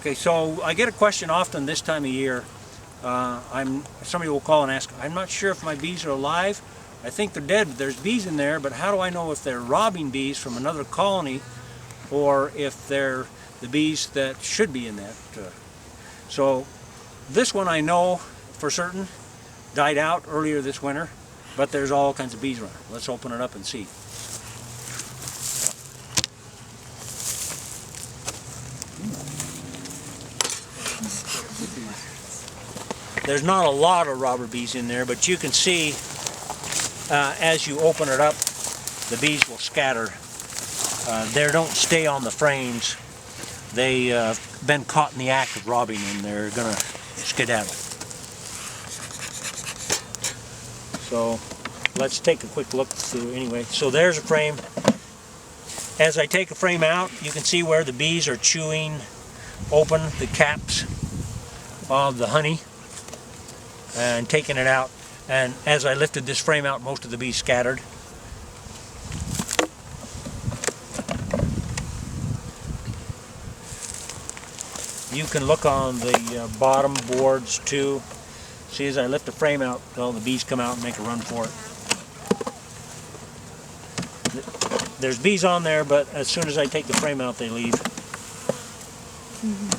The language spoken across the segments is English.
Okay, so I get a question often this time of year. Somebody will call and ask, I'm not sure if my bees are alive. I think they're dead. There's bees in there, but how do I know if they're robbing bees from another colony or if they're the bees that should be in that? So this one I know for certain died out earlier this winter, but there's all kinds of bees around. Let's open it up and see. There's not a lot of robber bees in there, but you can see as you open it up, the bees will scatter. They don't stay on the frames. They've been caught in the act of robbing and they're going to skedaddle. So let's take a quick look through anyway. So there's a frame. As I take a frame out, you can see where the bees are chewing open the caps of the honey and taking it out. And as I lifted this frame out, most of the bees scattered. You can look on the bottom boards too. See, as I lift the frame out, all the bees come out and make a run for it. There's bees on there, but as soon as I take the frame out, they leave.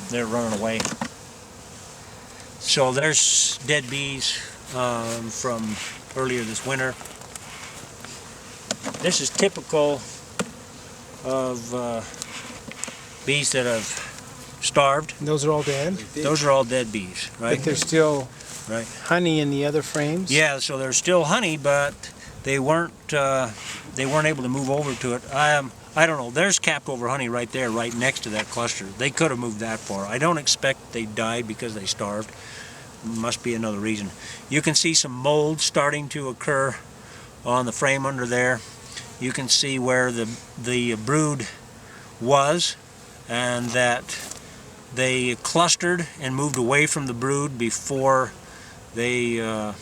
They're running away. So there's dead bees from earlier this winter. This is typical of bees that have starved. And those are all dead? Those are all dead bees, right? But there's still honey in the other frames? Yeah, so there's still honey, but they weren't able to move over to it. I don't know. There's capped over honey right there, right next to that cluster. They could have moved that far. I don't expect they died because they starved. Must be another reason. You can see some mold starting to occur on the frame under there. You can see where the brood was, and that they clustered and moved away from the brood before the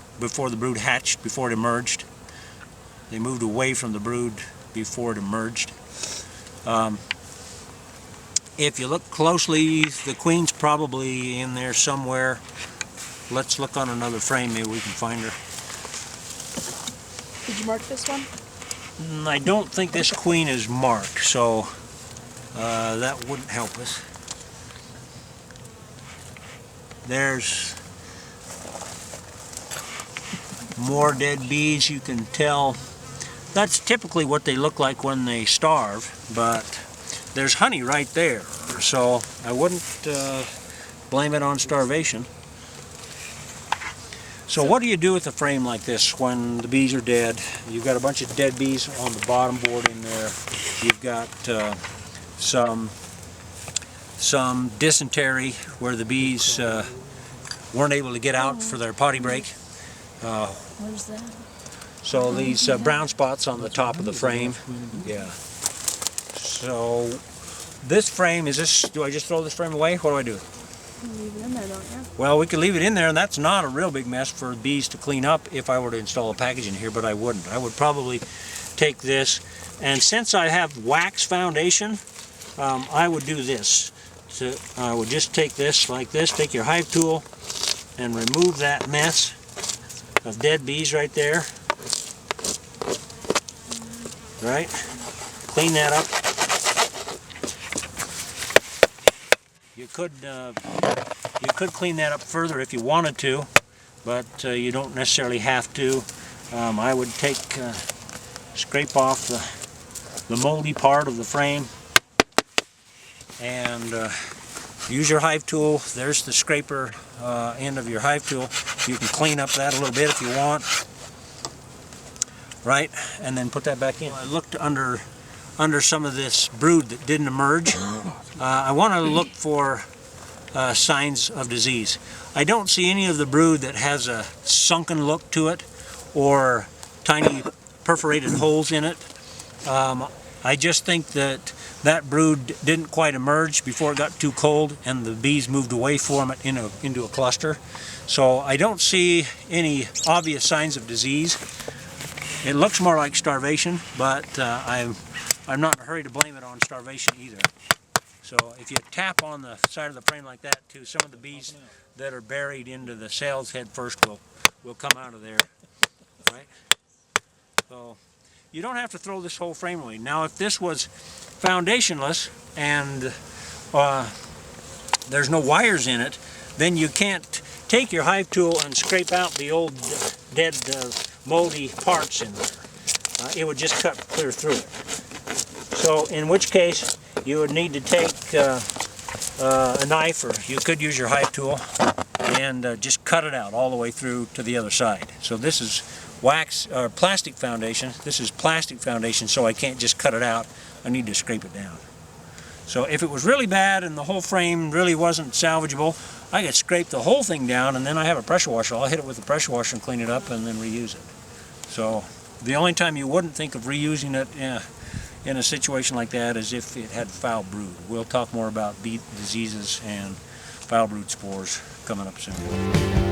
brood hatched, before it emerged. They moved away from the brood before it emerged. If you look closely, the queen's probably in there somewhere. Let's look on another frame, maybe we can find her. Did you mark this one? I don't think this queen is marked, so that wouldn't help us. There's more dead bees. You can tell that's typically what they look like when they starve, but there's honey right there, so I wouldn't blame it on starvation. So what do you do with a frame like this when the bees are dead? You've got a bunch of dead bees on the bottom board in there. You've got some dysentery where the bees weren't able to get out for their potty break. Where's that? So these brown spots on the top of the frame. Yeah. So this frame, do I just throw this frame away? What do I do? Leave it in there, don't you? Well, we could leave it in there, and that's not a real big mess for bees to clean up if I were to install a package in here, but I wouldn't. I would probably take this, and since I have wax foundation, I would do this. So I would just take this like this, take your hive tool, and remove that mess of dead bees right there. Right? Clean that up. You could clean that up further if you wanted to, but you don't necessarily have to. I would scrape off the moldy part of the frame and use your hive tool. There's the scraper end of your hive tool. You can clean up that a little bit if you want. Right, and then put that back in. I looked under some of this brood that didn't emerge. I want to look for signs of disease. I don't see any of the brood that has a sunken look to it or tiny perforated holes in it. I just think that brood didn't quite emerge before it got too cold and the bees moved away from it into a cluster. So I don't see any obvious signs of disease. It looks more like starvation, but I'm not in a hurry to blame it on starvation either. So So if you tap on the side of the frame like that too, some of the bees that are buried into the sails head first will come out of there, right? So you don't have to throw this whole frame away. Now if this was foundationless and there's no wires in it, then you can't take your hive tool and scrape out the old dead moldy parts in there. It would just cut clear through it. So in which case you would need to take a knife, or you could use your hive tool and just cut it out all the way through to the other side. So this is wax or plastic foundation. This is plastic foundation, so I can't just cut it out. I need to scrape it down. So if it was really bad and the whole frame really wasn't salvageable, I could scrape the whole thing down, and then I have a pressure washer. I'll hit it with a pressure washer and clean it up and then reuse it. So the only time you wouldn't think of reusing it in a situation like that is if it had foul brood. We'll talk more about bee diseases and foul brood spores coming up soon.